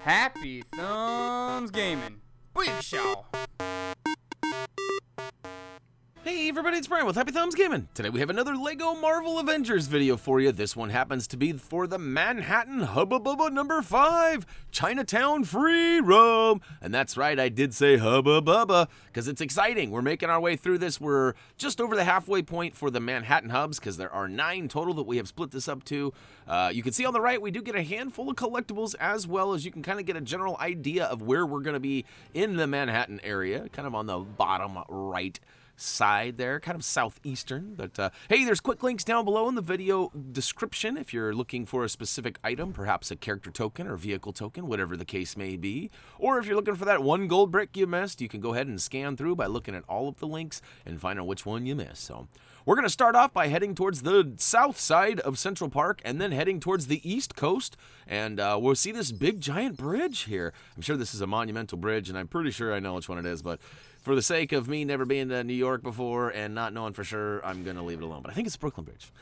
Happy Thumbs Gaming. Big show. Hey everybody, it's Brian with HappyThumbsGaming. Today we have another LEGO Marvel Avengers video for you. This one happens to be for the Manhattan Hubba Bubba number 5, Chinatown Free Roam. And that's right, I did say Hubba Bubba, because it's exciting. We're making our way through this. We're just over the halfway point for the Manhattan hubs, because there are 9 total that we have split this up to. You can see on the right, we do get a handful of collectibles, as well as you can kind of get a general idea of where we're going to be in the Manhattan area, kind of on the bottom right side there, kind of southeastern. But hey, there's quick links down below in the video description if you're looking for a specific item, perhaps a character token or vehicle token, whatever the case may be. Or if you're looking for that one gold brick you missed, you can go ahead and scan through by looking at all of the links and find out which one you missed. So we're going to start off by heading towards the south side of Central Park and then heading towards the east coast. And we'll see this big giant bridge here. I'm sure this is a monumental bridge, and I'm pretty sure I know which one it is, but for the sake of me never being to New York before and not knowing for sure, I'm going to leave it alone. But I think it's Brooklyn Bridge.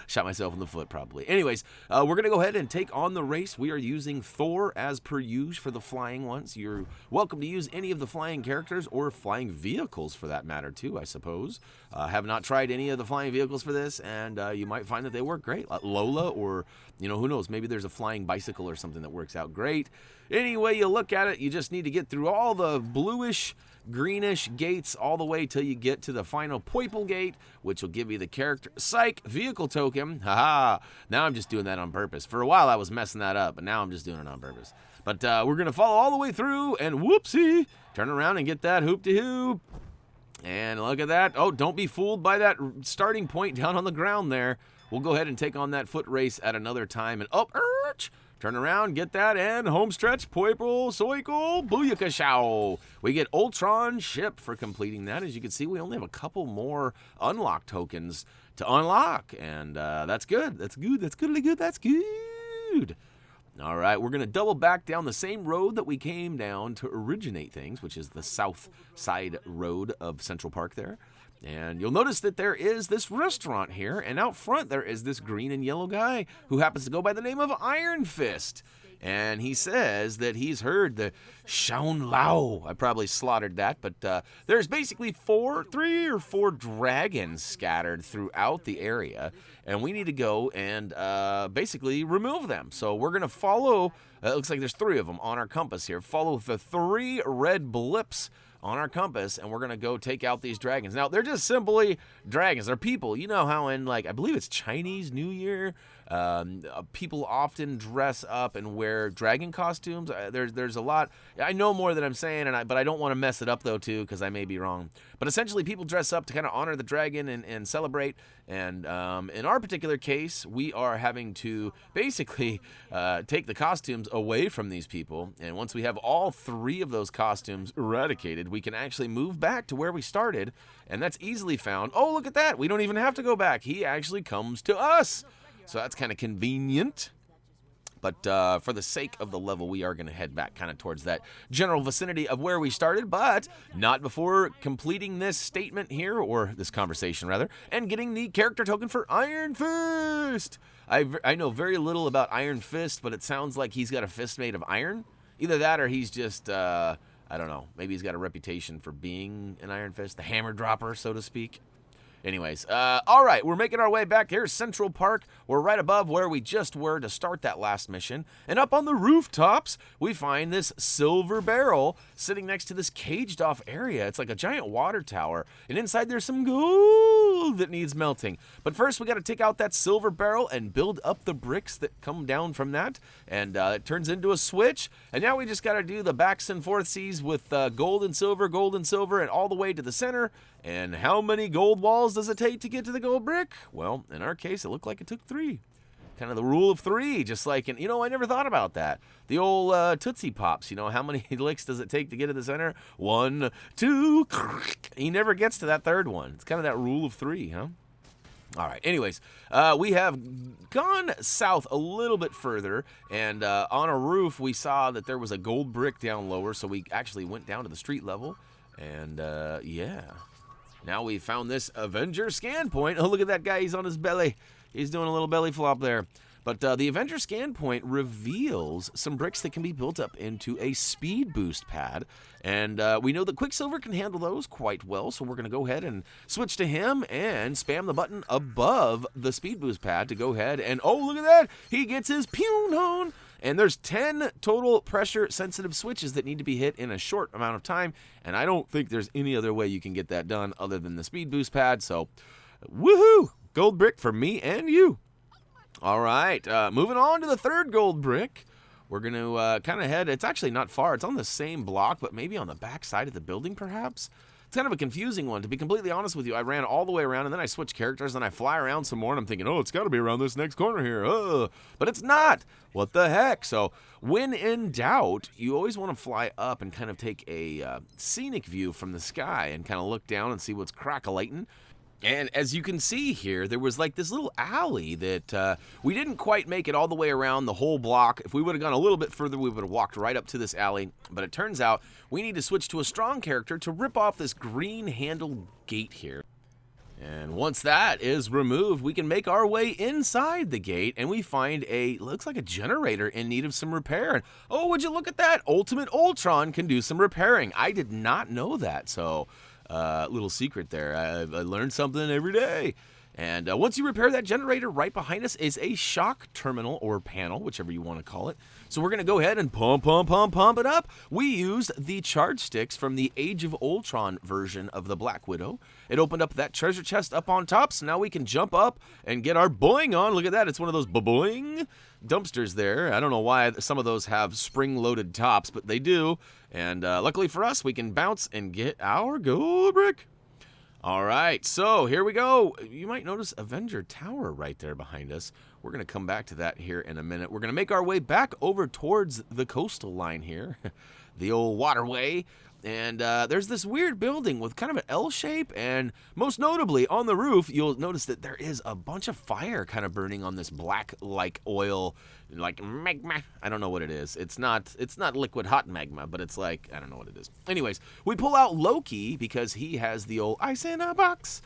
Shot myself in the foot, probably. Anyways, we're going to go ahead and take on the race. We are using Thor as per usual for the flying ones. You're welcome to use any of the flying characters or flying vehicles for that matter, too, I suppose. Have not tried any of the flying vehicles for this, and you might find that they work great. Like Lola or, you know, who knows, maybe there's a flying bicycle or something that works out great. Any way you look at it, you just need to get through all the bluish, greenish gates all the way till you get to the final purple gate, which will give you the character psych vehicle token. Haha, now I'm just doing that on purpose. For a while I was messing that up, but now I'm just doing it on purpose. But we're gonna follow all the way through and whoopsie, turn around and get that hoop de hoop. And look at that. Oh, don't be fooled by that starting point down on the ground there. We'll go ahead and take on that foot race at another time. And turn around, get that, and home stretch, purple, soikel, booyakashow. We get Ultron ship for completing that. As you can see, we only have a couple more unlock tokens to unlock, and that's good. That's good. That's goodly good. That's good. All right, we're going to double back down the same road that we came down to originate things, which is the south side road of Central Park there. And you'll notice that there is this restaurant here, and out front there is this green and yellow guy who happens to go by the name of Iron Fist. And he says that he's heard the S.H.I.E.L.D. I probably slaughtered that, but there's basically 3 or 4 dragons scattered throughout the area, and we need to go and basically remove them. So we're going to follow, it looks like there's 3 of them on our compass here, follow the 3 red blips on our compass, and we're going to go take out these dragons. Now, they're just simply dragons. They're people. You know how in, like, I believe it's Chinese New Year, people often dress up and wear dragon costumes. There's a lot. I know more than I'm saying, but I don't want to mess it up, though, too, because I may be wrong. But essentially, people dress up to kind of honor the dragon and celebrate. And in our particular case, we are having to basically take the costumes away from these people. And once we have all 3 of those costumes eradicated, we can actually move back to where we started. And that's easily found. Oh, look at that. We don't even have to go back. He actually comes to us. So that's kind of convenient. But for the sake of the level, we are going to head back kind of towards that general vicinity of where we started, but not before completing this statement here, or this conversation rather, and getting the character token for Iron Fist. I know very little about Iron Fist, but it sounds like he's got a fist made of iron. Either that or he's just, I don't know, maybe he's got a reputation for being an Iron Fist, the hammer dropper, so to speak. Anyways, all right, we're making our way back. Here's Central Park. We're right above where we just were to start that last mission. And up on the rooftops, we find this silver barrel sitting next to this caged-off area. It's like a giant water tower. And inside there's some gold that needs melting. But first, we got to take out that silver barrel and build up the bricks that come down from that. And it turns into a switch. And now we just got to do the backs and forthsies with gold and silver, and all the way to the center. And how many gold walls does it take to get to the gold brick? Well, in our case, it looked like it took 3. Kind of the rule of 3, just like, you know, I never thought about that. The old Tootsie Pops, you know, how many licks does it take to get to the center? 1, 2, he never gets to that 3rd one. It's kind of that rule of 3, huh? All right, anyways, we have gone south a little bit further, and on a roof, we saw that there was a gold brick down lower, so we actually went down to the street level, and yeah. Now we found this Avengers scan point. Oh, look at that guy. He's on his belly. He's doing a little belly flop there. But the Avenger scan point reveals some bricks that can be built up into a speed boost pad. And we know that Quicksilver can handle those quite well, so we're going to go ahead and switch to him and spam the button above the speed boost pad to go ahead and, oh, look at that! He gets his pew on! And there's 10 total pressure-sensitive switches that need to be hit in a short amount of time, and I don't think there's any other way you can get that done other than the speed boost pad, so woohoo! Gold brick for me and you. All right, moving on to the third gold brick. We're going to kind of head, it's actually not far, it's on the same block, but maybe on the back side of the building perhaps? It's kind of a confusing one. To be completely honest with you, I ran all the way around and then I switched characters and I fly around some more and I'm thinking, oh, it's got to be around this next corner here. But it's not. What the heck? So when in doubt, you always want to fly up and kind of take a scenic view from the sky and kind of look down and see what's crackalating. And as you can see here, there was like this little alley that we didn't quite make it all the way around the whole block. If we would have gone a little bit further, we would have walked right up to this alley. But it turns out we need to switch to a strong character to rip off this green handled gate here. And once that is removed, we can make our way inside the gate and we find looks like a generator in need of some repair. And oh, would you look at that? Ultimate Ultron can do some repairing. I did not know that, so little secret there. I learned something every day. And once you repair that generator, right behind us is a shock terminal or panel, whichever you want to call it. So we're going to go ahead and pump it up. We used the charge sticks from the Age of Ultron version of the Black Widow. It opened up that treasure chest up on top, so now we can jump up and get our boing on. Look at that. It's one of those boing dumpsters there. I don't know why some of those have spring-loaded tops, but they do. And luckily for us, we can bounce and get our gold brick. All right, so here we go. You might notice Avengers Tower right there behind us. We're going to come back to that here in a minute. We're going to make our way back over towards the coastal line here, the old waterway. And there's this weird building with kind of an L shape, and most notably on the roof, you'll notice that there is a bunch of fire kind of burning on this black like oil, like magma. I don't know what it is. It's not liquid hot magma, but it's like, I don't know what it is. Anyways, we pull out Loki because he has the old ice in a box.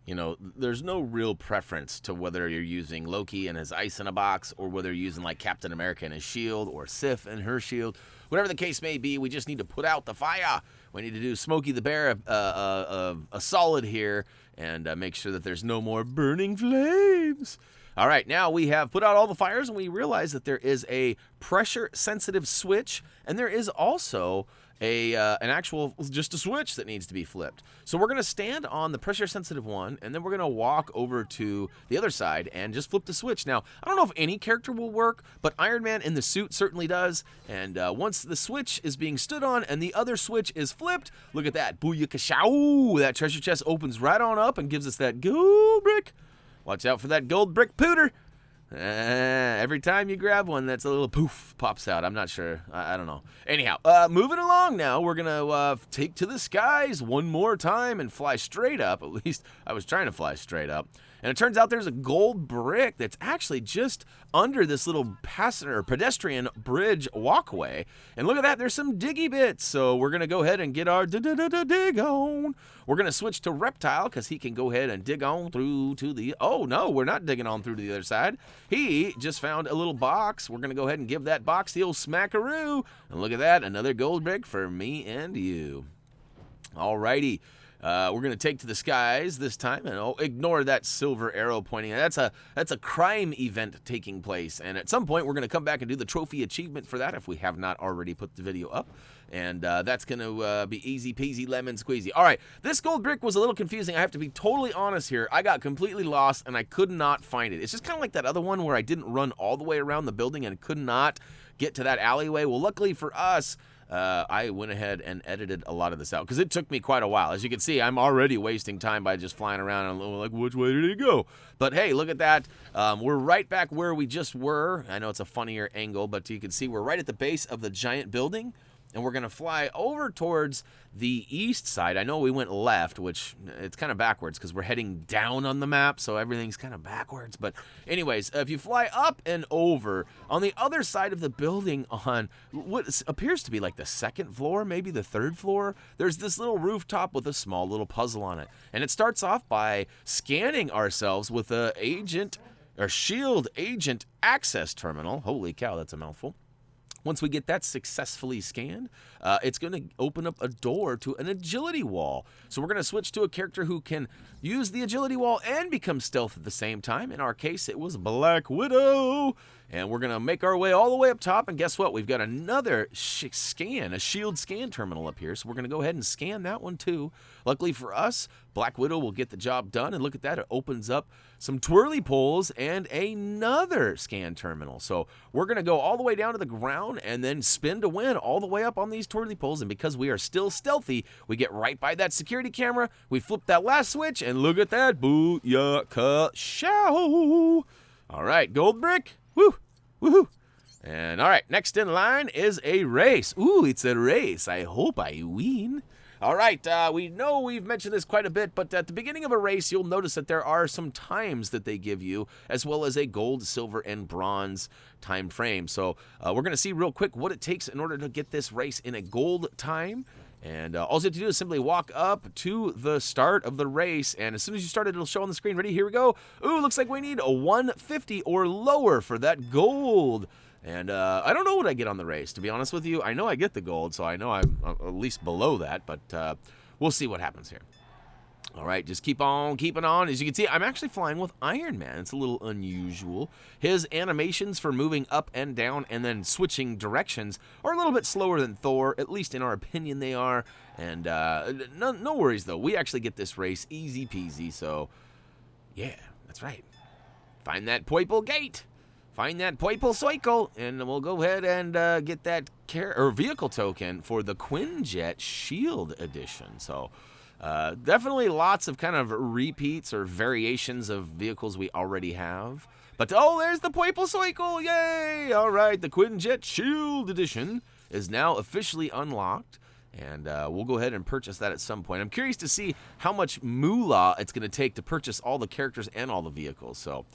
You know, there's no real preference to whether you're using Loki and his ice in a box or whether you're using like Captain America and his shield or Sif and her shield. Whatever the case may be, we just need to put out the fire. We need to do Smokey the Bear a solid here and make sure that there's no more burning flames. All right, now we have put out all the fires and we realize that there is a pressure-sensitive switch and there is also an actual, just a switch that needs to be flipped. So we're going to stand on the pressure-sensitive one, and then we're going to walk over to the other side and just flip the switch. Now, I don't know if any character will work, but Iron Man in the suit certainly does. And once the switch is being stood on and the other switch is flipped, look at that. Booyakashow! That treasure chest opens right on up and gives us that gold brick. Watch out for that gold brick pooter. Every time you grab one, that's a little poof pops out. I'm not sure. I don't know. Anyhow, moving along now, we're going to take to the skies one more time and fly straight up. At least I was trying to fly straight up. And it turns out there's a gold brick that's actually just under this little pedestrian bridge walkway. And look at that, there's some diggy bits. So we're going to go ahead and get our dig on. We're going to switch to Reptile because he can go ahead and dig on through to the... Oh, no, we're not digging on through to the other side. He just found a little box. We're going to go ahead and give that box the old smackaroo. And look at that, another gold brick for me and you. All righty. We're going to take to the skies this time, and ignore that silver arrow pointing. That's a crime event taking place, and at some point we're going to come back and do the trophy achievement for that if we have not already put the video up, and that's going to be easy peasy lemon squeezy. All right, this gold brick was a little confusing. I have to be totally honest here. I got completely lost, and I could not find it. It's just kind of like that other one where I didn't run all the way around the building and could not get to that alleyway. Well, luckily for us, I went ahead and edited a lot of this out because it took me quite a while. As you can see, I'm already wasting time by just flying around and I'm like, which way did he go? But hey, look at that. We're right back where we just were. I know it's a funnier angle, but you can see we're right at the base of the giant building. And we're going to fly over towards the east side. I know we went left, which it's kind of backwards because we're heading down on the map, so everything's kind of backwards. But anyways, if you fly up and over, on the other side of the building on what appears to be like the second floor, maybe the third floor, there's this little rooftop with a small little puzzle on it. And it starts off by scanning ourselves with Agent or S.H.I.E.L.D. Agent Access Terminal. Holy cow, that's a mouthful. Once we get that successfully scanned, it's going to open up a door to an agility wall. So we're going to switch to a character who can use the agility wall and become stealth at the same time. In our case, it was Black Widow. And we're going to make our way all the way up top. And guess what? We've got another scan, a S.H.I.E.L.D. scan terminal up here. So we're going to go ahead and scan that one too. Luckily for us, Black Widow will get the job done. And look at that. It opens up some twirly poles and another scan terminal. So we're going to go all the way down to the ground and then spin to win all the way up on these twirly poles. And because we are still stealthy, we get right by that security camera. We flip that last switch and look at that. Booyaka show. All right, gold brick. Woo! Woohoo! And all right, next in line is a race. Ooh, it's a race. I hope I win. All right, we know we've mentioned this quite a bit, but at the beginning of a race, you'll notice that there are some times that they give you, as well as a gold, silver, and bronze time frame. So we're going to see real quick what it takes in order to get this race in a gold time. And all you have to do is simply walk up to the start of the race, and as soon as you start it, it'll show on the screen. Ready? Here we go. Ooh, looks like we need a 150 or lower for that gold. And I don't know what I get on the race, to be honest with you. I know I get the gold, so I know I'm at least below that, but we'll see what happens here. All right, just keep on keeping on. As you can see, I'm actually flying with Iron Man. It's a little unusual. His animations for moving up and down and then switching directions are a little bit slower than Thor, at least in our opinion they are. And no worries, though. We actually get this race easy peasy, so yeah, that's right. Find that purple gate. Find that purple cycle, and we'll go ahead and get that vehicle token for the Quinjet S.H.I.E.L.D. edition. So definitely lots of kind of repeats or variations of vehicles we already have. But oh, there's the purple cycle! Yay! All right, the Quinjet S.H.I.E.L.D. edition is now officially unlocked. And we'll go ahead and purchase that at some point. I'm curious to see how much moolah it's going to take to purchase all the characters and all the vehicles. So,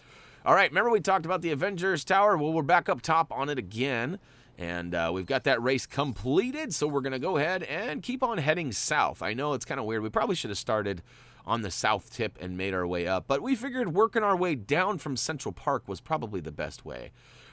all right, remember we talked about the Avengers Tower? Well, we're back up top on it again. And we've got that race completed, so we're going to go ahead and keep on heading south. I know it's kind of weird. We probably should have started on the south tip and made our way up. But we figured working our way down from Central Park was probably the best way.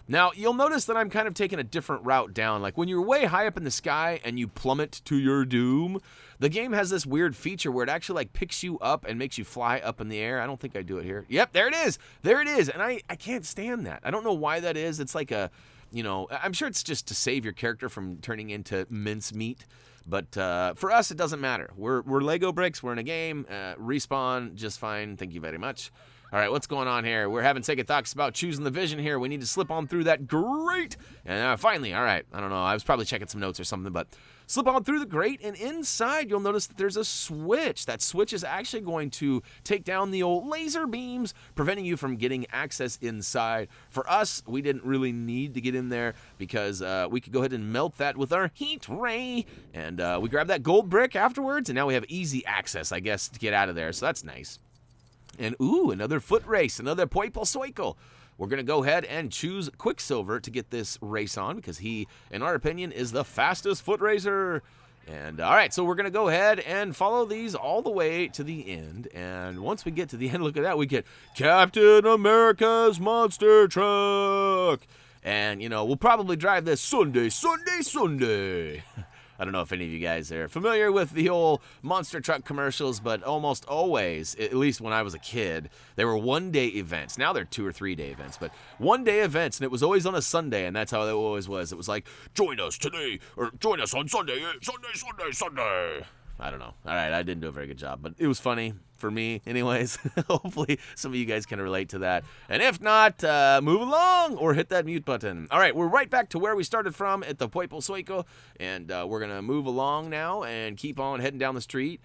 Now, you'll notice that I'm kind of taking a different route down. Like, when you're way high up in the sky and you plummet to your doom, the game has this weird feature where it actually, like, picks you up and makes you fly up in the air. I don't think I do it here. Yep, there it is. There it is. And I can't stand that. I don't know why that is. It's like a, you know, I'm sure it's just to save your character from turning into mincemeat. But for us, it doesn't matter. We're Lego bricks. We're in a game. Respawn, just fine. Thank you very much. All right, what's going on here? We're having second thoughts about choosing the vision here. We need to slip on through that grate. And finally, all right, I don't know. I was probably checking some notes or something, but slip on through the grate, and inside you'll notice that there's a switch. That switch is actually going to take down the old laser beams, preventing you from getting access inside. For us, we didn't really need to get in there because we could go ahead and melt that with our heat ray. And we grab that gold brick afterwards, and now we have easy access, I guess, to get out of there. So that's nice. And, ooh, another foot race, another purple cycle. We're going to go ahead and choose Quicksilver to get this race on because he, in our opinion, is the fastest foot racer. And, all right, so we're going to go ahead and follow these all the way to the end. And once we get to the end, look at that, we get Captain America's Monster Truck. And, you know, we'll probably drive this Sunday. I don't know if any of you guys are familiar with the old monster truck commercials, but almost always, at least when I was a kid, they were one-day events. Now they're 2 or 3 day events, but one-day events, and it was always on a Sunday, and that's how it always was. It was like, join us today, or join us on Sunday, Sunday. I don't know. All right, I didn't do a very good job, but it was funny for me anyways. Hopefully some of you guys can relate to that. And if not, move along or hit that mute button. All right, we're right back to where we started from at the purple cycle, and we're going to move along now and keep on heading down the street.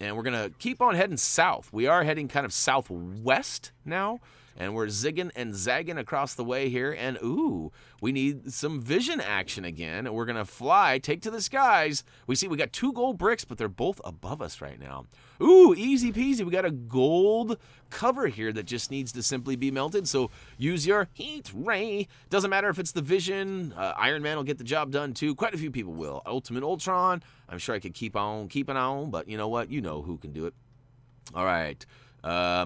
And we're going to keep on heading south. We are heading kind of southwest now. And we're zigging and zagging across the way here. And, ooh, we need some vision action again. And we're going to fly, take to the skies. We see we got 2 gold bricks, but they're both above us right now. Ooh, easy peasy. We got a gold cover here that just needs to simply be melted. So use your heat ray. Doesn't matter if it's the vision. Iron Man will get the job done, too. Quite a few people will. Ultimate Ultron. I'm sure I could keep on keeping on. But you know what? You know who can do it. All right.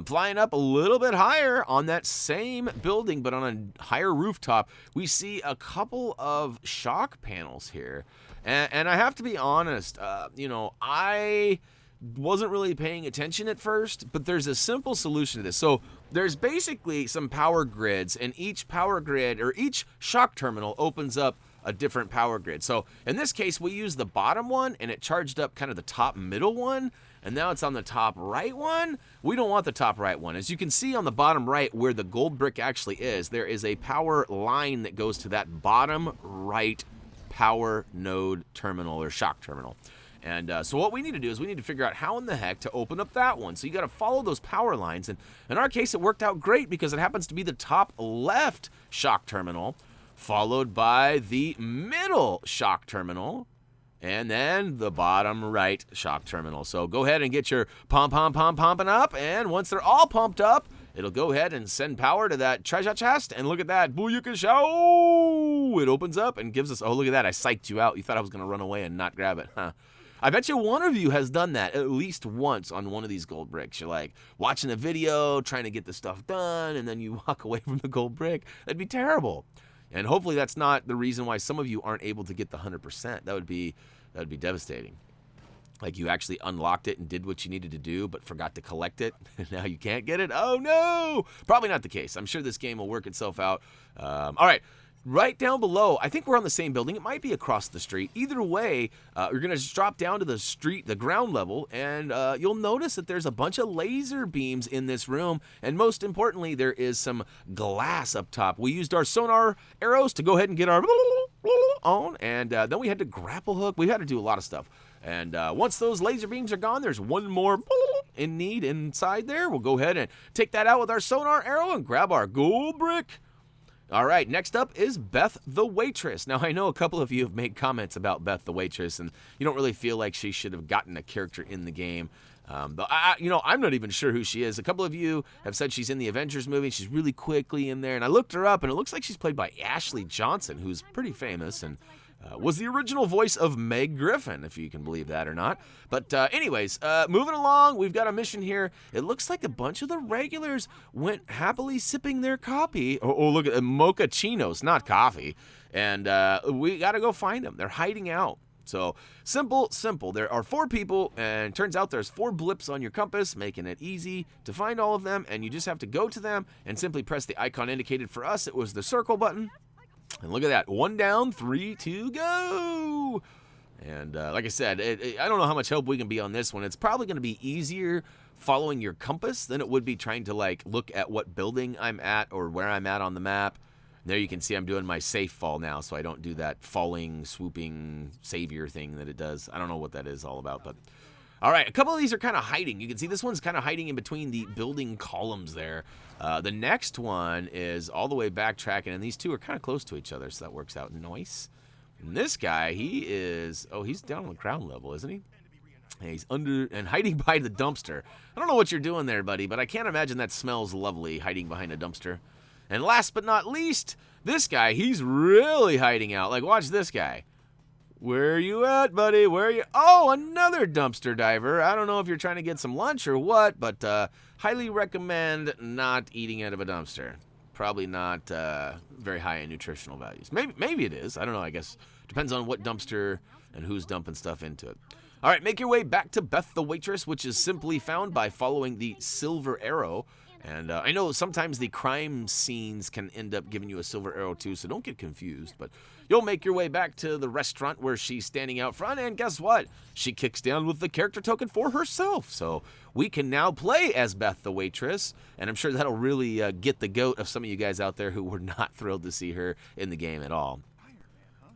Flying up a little bit higher on that same building, but on a higher rooftop, we see a couple of shock panels here. And I have to be honest, you know, I wasn't really paying attention at first, but there's a simple solution to this. So there's basically some power grids, and each power grid, or each shock terminal, opens up a different power grid. So in this case, we use the bottom one, and it charged up kind of the top middle one, and now it's on the top right one. We don't want the top right one. As you can see on the bottom right, where the gold brick actually is, there is a power line that goes to that bottom right power node terminal, or shock terminal. And so what we need to do is we need to figure out how in the heck to open up that one. So you got to follow those power lines. And in our case, it worked out great because it happens to be the top left shock terminal, followed by the middle shock terminal, and then the bottom right shock terminal. So go ahead and get your pumping up. And once they're all pumped up, it'll go ahead and send power to that treasure chest. And look at that. Booyaka show! It opens up and gives us... Oh, look at that. I psyched you out. You thought I was going to run away and not grab it, huh? I bet you one of you has done that at least once on one of these gold bricks. You're like watching a video, trying to get the stuff done, and then you walk away from the gold brick. That'd be terrible. And hopefully that's not the reason why some of you aren't able to get the 100%. That would be devastating. Like you actually unlocked it and did what you needed to do, but forgot to collect it, and now you can't get it? Oh no! Probably not the case. I'm sure this game will work itself out. All right. Right down below, I think we're on the same building. It might be across the street. Either way, you're going to just drop down to the street, the ground level, and you'll notice that there's a bunch of laser beams in this room, and most importantly, there is some glass up top. We used our sonar arrows to go ahead and get our on, and then we had to grapple hook. We had to do a lot of stuff. And once those laser beams are gone, there's one more in need inside there. We'll go ahead and take that out with our sonar arrow and grab our gold brick. All right, next up is Beth the Waitress. Now, I know a couple of you have made comments about Beth the Waitress, and you don't really feel like she should have gotten a character in the game. But I'm not even sure who she is. A couple of you have said she's in the Avengers movie. She's really quickly in there, and I looked her up, and it looks like she's played by Ashley Johnson, who's pretty famous, and was the original voice of Meg Griffin, if you can believe that or not. But anyways, moving along, we've got a mission here. It looks like a bunch of the regulars went happily sipping their coffee. Oh, look at mochachinos, not coffee. And we got to go find them. They're hiding out. So simple. There are 4 people, and it turns out there's 4 blips on your compass, making it easy to find all of them. And you just have to go to them and simply press the icon indicated. For us, it was the circle button. And look at that. 1 down, 3 to go. And like I said, I don't know how much help we can be on this one. It's probably going to be easier following your compass than it would be trying to like look at what building I'm at or where I'm at on the map. There you can see I'm doing my safe fall now, so I don't do that falling, swooping savior thing that it does. I don't know what that is all about, but... All right, a couple of these are kind of hiding. You can see this one's kind of hiding in between the building columns there. The next one is all the way backtracking, and these two are kind of close to each other, so that works out nice. And this guy, he is... Oh, he's down on the ground level, isn't he? He's under and hiding by the dumpster. I don't know what you're doing there, buddy, but I can't imagine that smells lovely, hiding behind a dumpster. And last but not least, this guy, he's really hiding out. Like, watch this guy. Where are you at, buddy? Where are you? Oh, another dumpster diver. I don't know if you're trying to get some lunch or what, but highly recommend not eating out of a dumpster. Probably not very high in nutritional values. Maybe it is. I don't know. I guess depends on what dumpster and who's dumping stuff into it. All right, make your way back to Beth the Waitress, which is simply found by following the silver arrow. And I know sometimes the crime scenes can end up giving you a silver arrow too, so don't get confused. But you'll make your way back to the restaurant where she's standing out front, and guess what? She kicks down with the character token for herself. So we can now play as Beth the Waitress, and I'm sure that'll really get the goat of some of you guys out there who were not thrilled to see her in the game at all.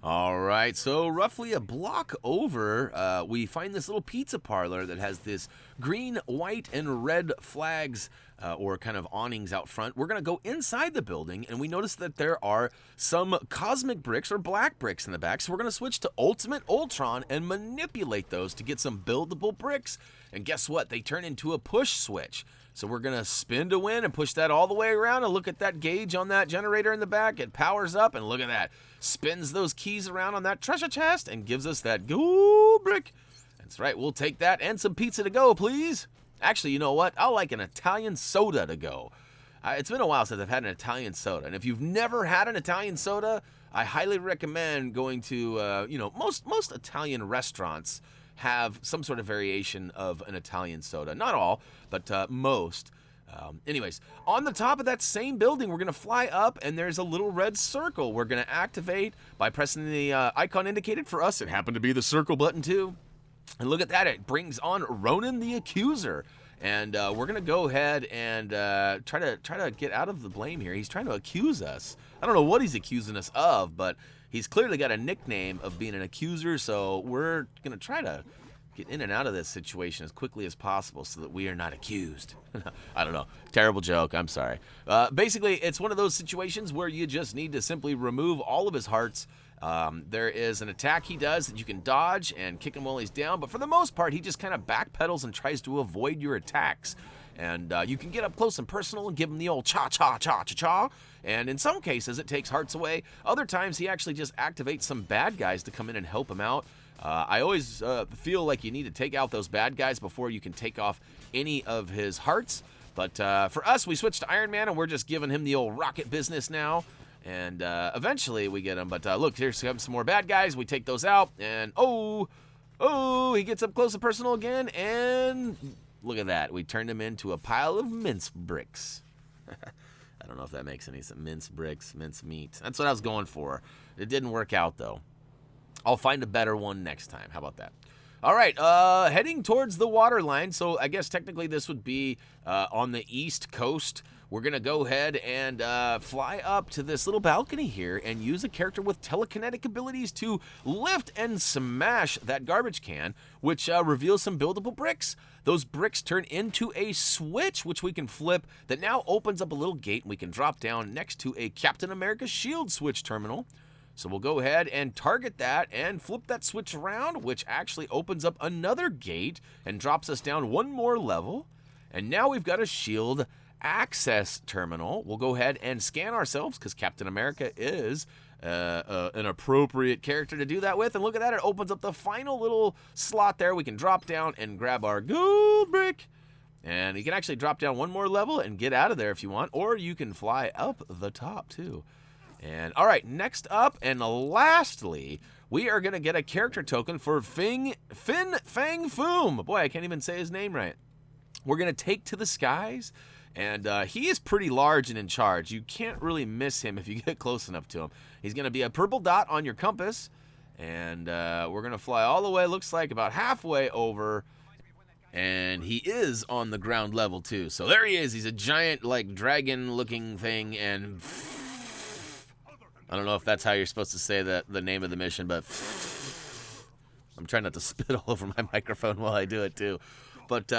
All right, so roughly a block over, we find this little pizza parlor that has this green, white, and red flags or kind of awnings out front. We're going to go inside the building, and we notice that there are some cosmic bricks or black bricks in the back. So we're going to switch to Ultimate Ultron and manipulate those to get some buildable bricks. And guess what? They turn into a push switch. So we're going to spin to win and push that all the way around, and look at that gauge on that generator in the back. It powers up, and look at that. Spins those keys around on that treasure chest and gives us that gold brick. That's right. We'll take that and some pizza to go, please. Actually, you know what? I'll like an Italian soda to go. It's been a while since I've had an Italian soda, and if you've never had an Italian soda, I highly recommend going to, most Italian restaurants have some sort of variation of an Italian soda. Not all, but most. Anyways, on the top of that same building, we're going to fly up, and there's a little red circle we're going to activate by pressing the icon indicated. For us, it happened to be the circle button, too. And look at that, it brings on Ronan the Accuser. And we're going to go ahead and try to get out of the blame here. He's trying to accuse us. I don't know what he's accusing us of, but he's clearly got a nickname of being an accuser, so we're going to try to get in and out of this situation as quickly as possible so that we are not accused. I don't know. Terrible joke. I'm sorry. Basically, it's one of those situations where you just need to simply remove all of his hearts. There is an attack he does that you can dodge and kick him while he's down, but for the most part, he just kind of backpedals and tries to avoid your attacks. And you can get up close and personal and give him the old cha-cha-cha-cha-cha. And in some cases, it takes hearts away. Other times, he actually just activates some bad guys to come in and help him out. I always feel like you need to take out those bad guys before you can take off any of his hearts. But for us, we switched to Iron Man, and we're just giving him the old rocket business now. And eventually we get him. But look, here's some more bad guys. We take those out. And oh, he gets up close and personal again. And look at that. We turned him into a pile of mince bricks. I don't know if that makes any sense. Mince bricks, mince meat. That's what I was going for. It didn't work out, though. I'll find a better one next time. How about that? All right, heading towards the water line. So I guess technically this would be on the East Coast. We're going to go ahead and fly up to this little balcony here and use a character with telekinetic abilities to lift and smash that garbage can, which reveals some buildable bricks. Those bricks turn into a switch, which we can flip, that now opens up a little gate, and we can drop down next to a Captain America S.H.I.E.L.D. switch terminal. So we'll go ahead and target that and flip that switch around, which actually opens up another gate and drops us down one more level. And now we've got a S.H.I.E.L.D. access terminal. We'll go ahead and scan ourselves because Captain America is an appropriate character to do that with. And look at that, it opens up the final little slot there. We can drop down and grab our gold brick. And you can actually drop down one more level and get out of there if you want, or you can fly up the top too. And all right, next up and lastly, we are going to get a character token for Fang Foom. Boy, I can't even say his name right. We're going to take to the skies, and he is pretty large and in charge. You can't really miss him if you get close enough to him. He's going to be a purple dot on your compass, and we're going to fly all the way, looks like about halfway over, and he is on the ground level too. So there he is. He's a giant, like, dragon-looking thing, and I don't know if that's how you're supposed to say the name of the mission, but I'm trying not to spit all over my microphone while I do it too. But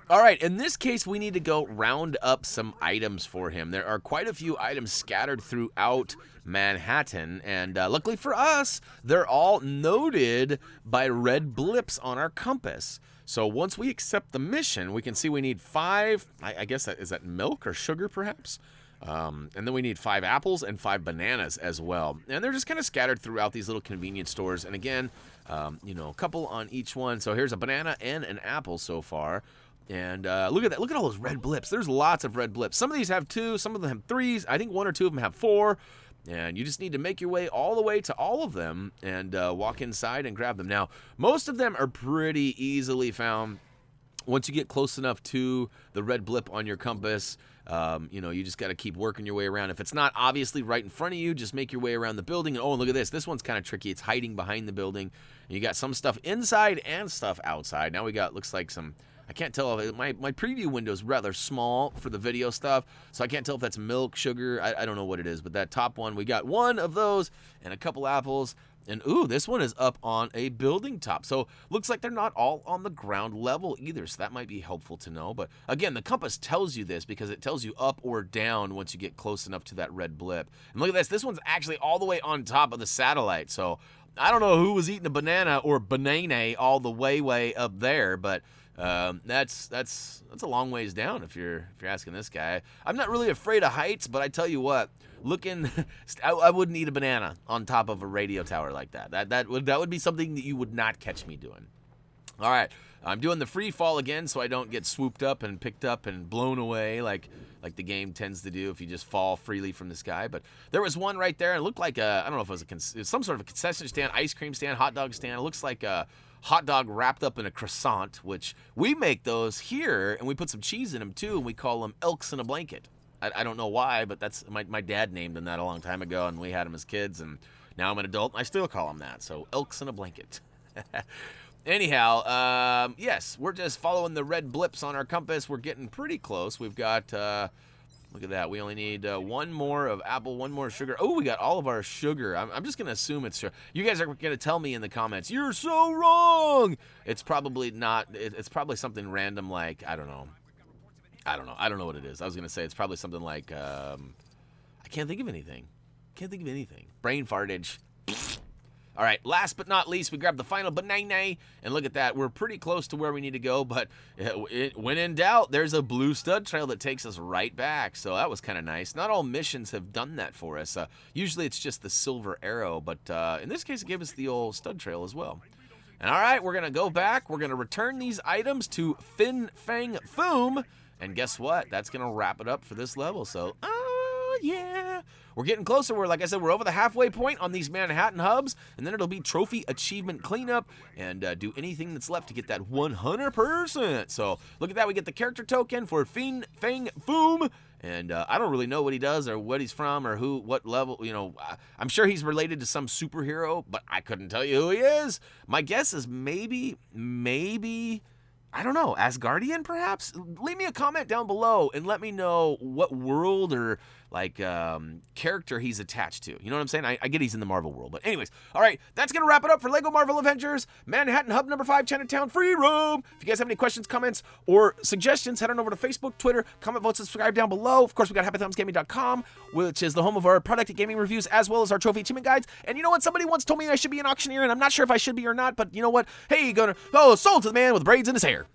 all right, in this case, we need to go round up some items for him. There are quite a few items scattered throughout Manhattan, and luckily for us, they're all noted by red blips on our compass. So once we accept the mission, we can see we need 5, I guess is that milk or sugar perhaps? And then we need 5 apples and 5 bananas as well. And they're just kind of scattered throughout these little convenience stores. And again, a couple on each one. So here's a banana and an apple so far. And look at that. Look at all those red blips. There's lots of red blips. Some of these have 2. Some of them have 3s. I think 1 or 2 of them have 4. And you just need to make your way all the way to all of them and walk inside and grab them. Now, most of them are pretty easily found. Once you get close enough to the red blip on your compass, you just got to keep working your way around. If it's not obviously right in front of you, just make your way around the building. And oh, look at this. This one's kind of tricky. It's hiding behind the building. And you got some stuff inside and stuff outside. Now we got, looks like some, I can't tell. My preview window is rather small for the video stuff, so I can't tell if that's milk, sugar. I don't know what it is. But that top one, we got 1 of those and a couple apples. And ooh, this one is up on a building top. So looks like they're not all on the ground level either. So that might be helpful to know. But again, the compass tells you this because it tells you up or down once you get close enough to that red blip. And look at this. This one's actually all the way on top of the satellite. So I don't know who was eating a banana or banana all the way up there, but that's a long ways down if you're asking this guy. I'm not really afraid of heights, but I tell you what, I wouldn't eat a banana on top of a radio tower like that. That would be something that you would not catch me doing. All right, I'm doing the free fall again so I don't get swooped up and picked up and blown away like the game tends to do if you just fall freely from the sky. But there was one right there. It looked like I don't know if it was some sort of a concession stand, ice cream stand, hot dog stand. It looks like a hot dog wrapped up in a croissant, which we make those here, and we put some cheese in them too, and we call them elks in a blanket. I don't know why, but that's my dad named them that a long time ago, and we had them as kids, and now I'm an adult, and I still call them that. So elks in a blanket. Anyhow, yes, we're just following the red blips on our compass. We're getting pretty close. We've got, look at that. We only need one more of apple, one more sugar. Oh, we got all of our sugar. I'm just going to assume it's sugar. You guys are going to tell me in the comments, you're so wrong. It's probably not. It's probably something random like, I don't know. I don't know what it is. I was going to say it's probably something like, I can't think of anything. Brain fartage. All right, last but not least, we grabbed the final banana, and look at that. We're pretty close to where we need to go, but when in doubt, there's a blue stud trail that takes us right back, so that was kind of nice. Not all missions have done that for us. Usually it's just the silver arrow, but in this case, it gave us the old stud trail as well. And all right, we're going to go back. We're going to return these items to Fang, Foom, and guess what? That's going to wrap it up for this level, so, yeah. We're getting closer. Like I said, we're over the halfway point on these Manhattan hubs, and then it'll be trophy achievement cleanup and do anything that's left to get that 100%. So look at that. We get the character token for Fang Foom, and I don't really know what he does or what he's from or what level. You know, I'm sure he's related to some superhero, but I couldn't tell you who he is. My guess is maybe. I don't know, Asgardian perhaps? Leave me a comment down below and let me know what world or like character he's attached to. You know what I'm saying? I get he's in the Marvel world. But anyways, all right, that's going to wrap it up for LEGO Marvel Avengers Manhattan Hub number 5 Chinatown Free Roam. If you guys have any questions, comments, or suggestions, head on over to Facebook, Twitter, comment, vote, subscribe down below. Of course, we got HappyThumbsGaming.com, which is the home of our product gaming reviews as well as our trophy achievement guides. And you know what? Somebody once told me I should be an auctioneer, and I'm not sure if I should be or not, but you know what? Hey, sold to the man with braids in his hair.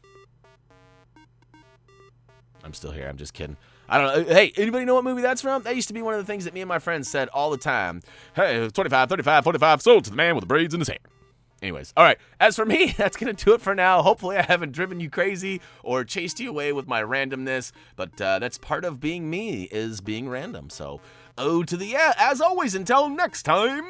I'm still here. I'm just kidding. I don't know. Hey, anybody know what movie that's from? That used to be one of the things that me and my friends said all the time. Hey, 25, 35, 45, sold to the man with the braids in his hair. Anyways, all right. As for me, that's going to do it for now. Hopefully I haven't driven you crazy or chased you away with my randomness. But that's part of being me, is being random. So, to the yeah. As always, until next time.